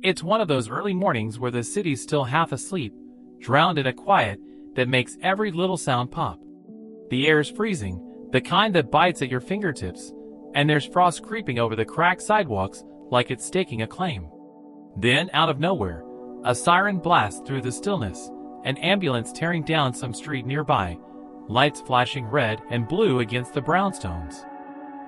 It's one of those early mornings where the city's still half asleep, drowned in a quiet that makes every little sound pop. The air's freezing, the kind that bites at your fingertips, and there's frost creeping over the cracked sidewalks like it's staking a claim. Then, out of nowhere, a siren blasts through the stillness, an ambulance tearing down some street nearby, lights flashing red and blue against the brownstones.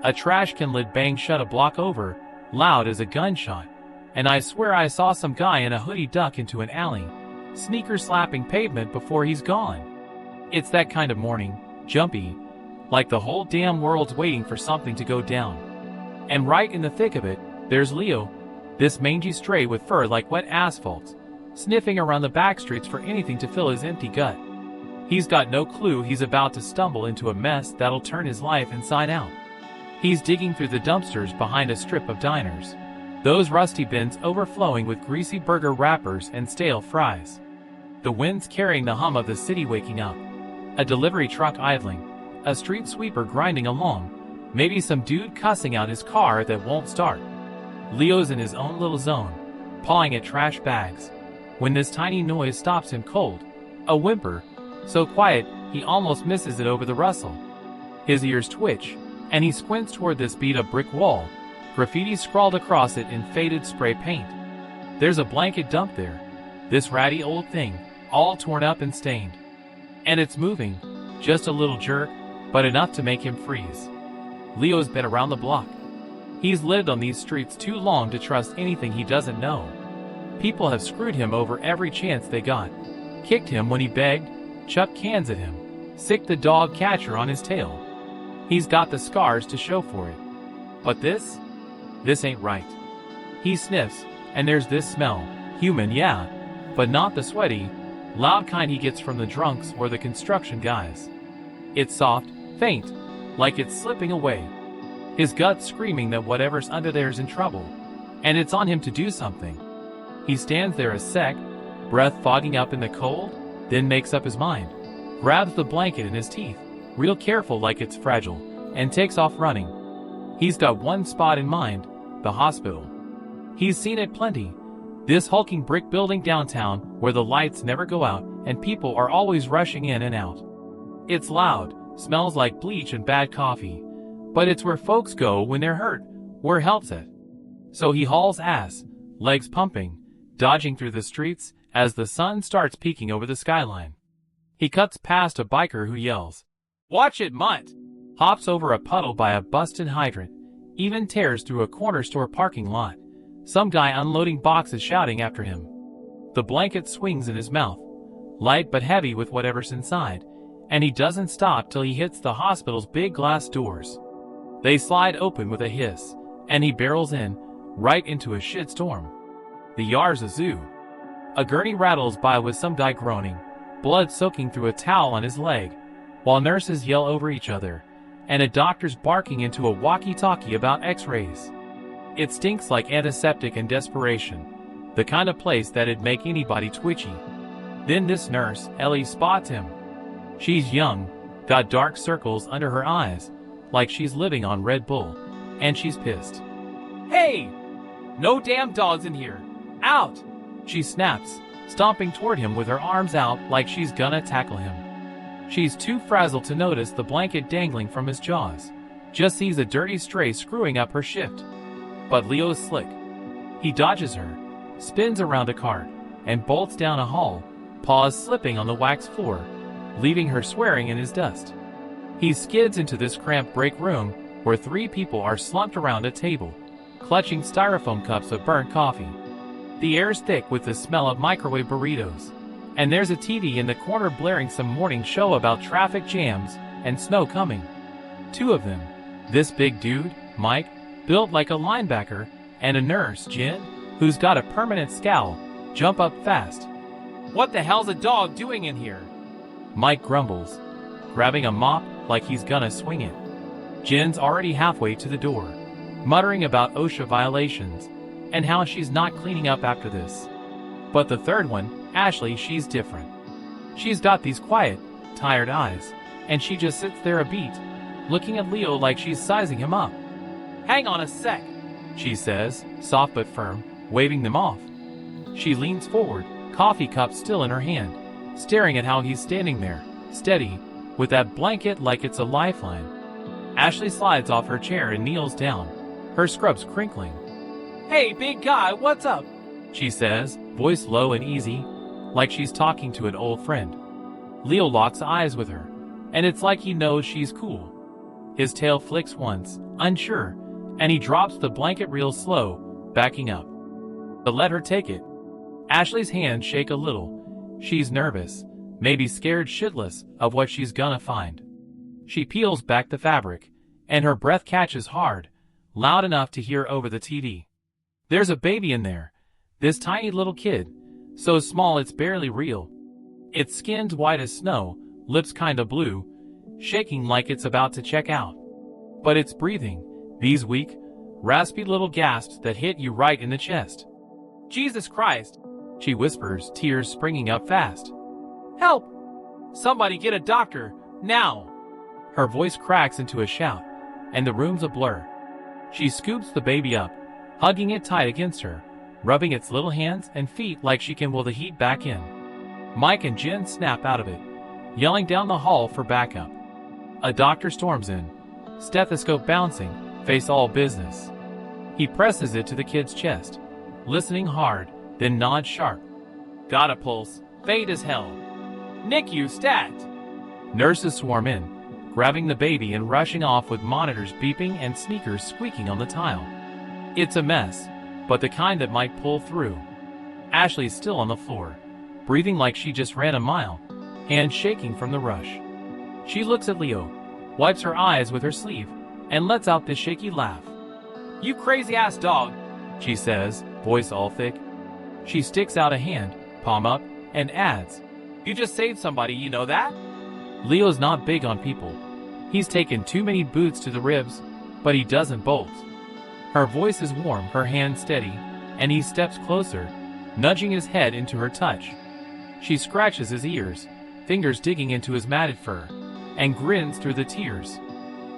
A trash can lid bangs shut a block over, loud as a gunshot, and I swear I saw some guy in a hoodie duck into an alley, sneaker slapping pavement before he's gone. It's that kind of morning, jumpy, like the whole damn world's waiting for something to go down. And right in the thick of it, there's Leo, this mangy stray with fur like wet asphalt, sniffing around the back streets for anything to fill his empty gut. He's got no clue he's about to stumble into a mess that'll turn his life inside out. He's digging through the dumpsters behind a strip of diners, those rusty bins overflowing with greasy burger wrappers and stale fries. The wind's carrying the hum of the city waking up. A delivery truck idling, a street sweeper grinding along, maybe some dude cussing out his car that won't start. Leo's in his own little zone, pawing at trash bags, when this tiny noise stops him cold. A whimper, so quiet he almost misses it over the rustle. His ears twitch, and he squints toward this beat-up brick wall, graffiti scrawled across it in faded spray paint. There's a blanket dump there, this ratty old thing, all torn up and stained. And it's moving, just a little jerk, but enough to make him freeze. Leo's been around the block. He's lived on these streets too long to trust anything he doesn't know. People have screwed him over every chance they got, kicked him when he begged, chucked cans at him, sicked the dog catcher on his tail. He's got the scars to show for it. But this ain't right. He sniffs, and there's this smell, human yeah, but not the sweaty, loud kind he gets from the drunks or the construction guys. It's soft, faint, like it's slipping away. His gut's screaming that whatever's under there's in trouble, and it's on him to do something. He stands there a sec, breath fogging up in the cold, then makes up his mind, grabs the blanket in his teeth, real careful like it's fragile, and takes off running. He's got one spot in mind, the hospital. He's seen it plenty. This hulking brick building downtown where the lights never go out and people are always rushing in and out. It's loud, smells like bleach and bad coffee, but it's where folks go when they're hurt, where help's at. So he hauls ass, legs pumping, dodging through the streets as the sun starts peeking over the skyline. He cuts past a biker who yells, "Watch it, mutt!" Hops over a puddle by a busted hydrant, even tears through a corner store parking lot, some guy unloading boxes shouting after him. The blanket swings in his mouth, light but heavy with whatever's inside, and he doesn't stop till he hits the hospital's big glass doors. They slide open with a hiss, and he barrels in, right into a shitstorm. The yard's a zoo. A gurney rattles by with some guy groaning, blood soaking through a towel on his leg, while nurses yell over each other, and a doctor's barking into a walkie-talkie about x-rays. It stinks like antiseptic and desperation, the kind of place that'd make anybody twitchy. Then this nurse, Ellie, spots him. She's young, got dark circles under her eyes, like she's living on Red Bull, and she's pissed. "Hey! No damn dogs in here! Out!" she snaps, stomping toward him with her arms out like she's gonna tackle him. She's too frazzled to notice the blanket dangling from his jaws, just sees a dirty stray screwing up her shift. But Leo's slick. He dodges her, spins around a cart, and bolts down a hall, paws slipping on the wax floor, leaving her swearing in his dust. He skids into this cramped break room where 3 people are slumped around a table, clutching styrofoam cups of burnt coffee. The air's thick with the smell of microwave burritos, and there's a TV in the corner blaring some morning show about traffic jams and snow coming. 2 of them, this big dude, Mike, built like a linebacker, and a nurse, Jen, who's got a permanent scowl, jump up fast. "What the hell's a dog doing in here?" Mike grumbles, grabbing a mop like he's gonna swing it. Jen's already halfway to the door, muttering about OSHA violations, and how she's not cleaning up after this. But the third one, Ashley, she's different. She's got these quiet, tired eyes, and she just sits there a beat, looking at Leo like she's sizing him up. "Hang on a sec," she says, soft but firm, waving them off. She leans forward, coffee cup still in her hand, staring at how he's standing there, steady, with that blanket like it's a lifeline. Ashley slides off her chair and kneels down, her scrubs crinkling. "Hey, big guy, what's up?" she says, voice low and easy, like she's talking to an old friend. Leo locks eyes with her, and it's like he knows she's cool. His tail flicks once, unsure, and he drops the blanket real slow, backing up. But let her take it. Ashley's hands shake a little. She's nervous, maybe scared shitless of what she's gonna find. She peels back the fabric, and her breath catches hard, loud enough to hear over the TV. There's a baby in there, this tiny little kid, so small it's barely real. Its skin's white as snow, lips kinda blue, shaking like it's about to check out. But it's breathing, these weak, raspy little gasps that hit you right in the chest. "Jesus Christ," she whispers, tears springing up fast. "Help! Somebody get a doctor, now!" Her voice cracks into a shout, and the room's a blur. She scoops the baby up, hugging it tight against her, rubbing its little hands and feet like she can will the heat back in. Mike and Jen snap out of it, yelling down the hall for backup. A doctor storms in, stethoscope bouncing, face all business. He presses it to the kid's chest, listening hard, then nods sharp. "Got a pulse, faint as hell. NICU stat!" Nurses swarm in, grabbing the baby and rushing off with monitors beeping and sneakers squeaking on the tile. It's a mess, but the kind that might pull through. Ashley's still on the floor, breathing like she just ran a mile, hands shaking from the rush. She looks at Leo, wipes her eyes with her sleeve, and lets out this shaky laugh. "You crazy-ass dog," she says, voice all thick. She sticks out a hand, palm up, and adds, "You just saved somebody, you know that?" Leo's not big on people. He's taken too many boots to the ribs, but he doesn't bolt. Her voice is warm, her hand steady, and he steps closer, nudging his head into her touch. She scratches his ears, fingers digging into his matted fur, and grins through the tears.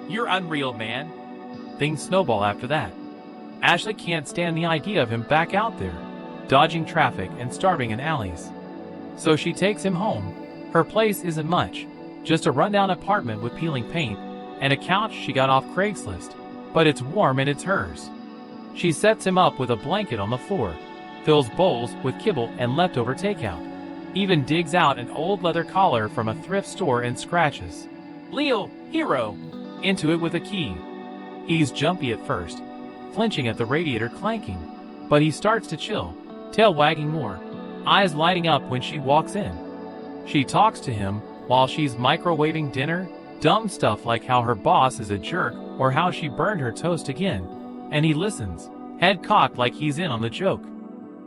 "You're unreal, man." Things snowball after that. Ashley can't stand the idea of him back out there, dodging traffic and starving in alleys. So she takes him home. Her place isn't much, just a rundown apartment with peeling paint, and a couch she got off Craigslist, but it's warm and it's hers. She sets him up with a blanket on the floor, fills bowls with kibble and leftover takeout, even digs out an old leather collar from a thrift store and scratches "Leo, hero" into it with a key. He's jumpy at first, flinching at the radiator clanking, but he starts to chill, tail wagging more, eyes lighting up when she walks in. She talks to him while she's microwaving dinner, dumb stuff like how her boss is a jerk or how she burned her toast again, and he listens, head cocked like he's in on the joke.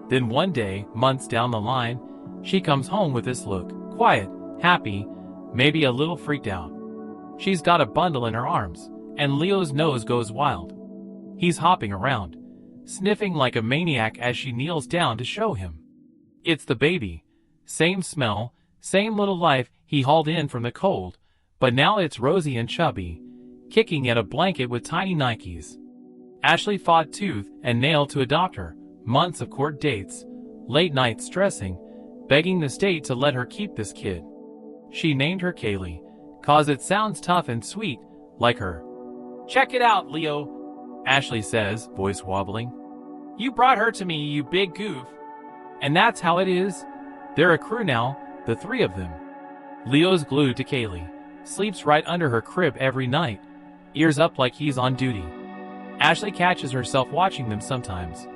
Then one day, months down the line, she comes home with this look, quiet, happy, maybe a little freaked out. She's got a bundle in her arms, and Leo's nose goes wild. He's hopping around, sniffing like a maniac as she kneels down to show him. It's the baby. Same smell, same little life he hauled in from the cold, but now it's rosy and chubby, kicking at a blanket with tiny Nikes. Ashley fought tooth and nail to adopt her, months of court dates, late nights stressing, begging the state to let her keep this kid. She named her Kaylee, 'cause it sounds tough and sweet, like her. "Check it out, Leo," Ashley says, voice wobbling. "You brought her to me, you big goof." And that's how it is. They're a crew now, the three of them. Leo's glued to Kaylee, sleeps right under her crib every night, ears up like he's on duty. Ashley catches herself watching them sometimes,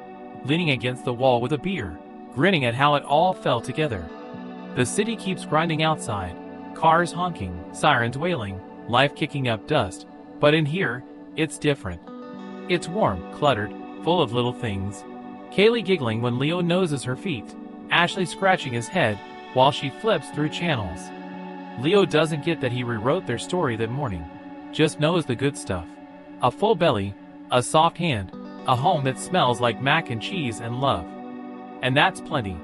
leaning against the wall with a beer, grinning at how it all fell together. The city keeps grinding outside, cars honking, sirens wailing, life kicking up dust, but in here, it's different. It's warm, cluttered, full of little things. Kaylee giggling when Leo noses her feet, Ashley scratching his head while she flips through channels. Leo doesn't get that he rewrote their story that morning, just knows the good stuff. A full belly, a soft hand, a home that smells like mac and cheese and love. And that's plenty.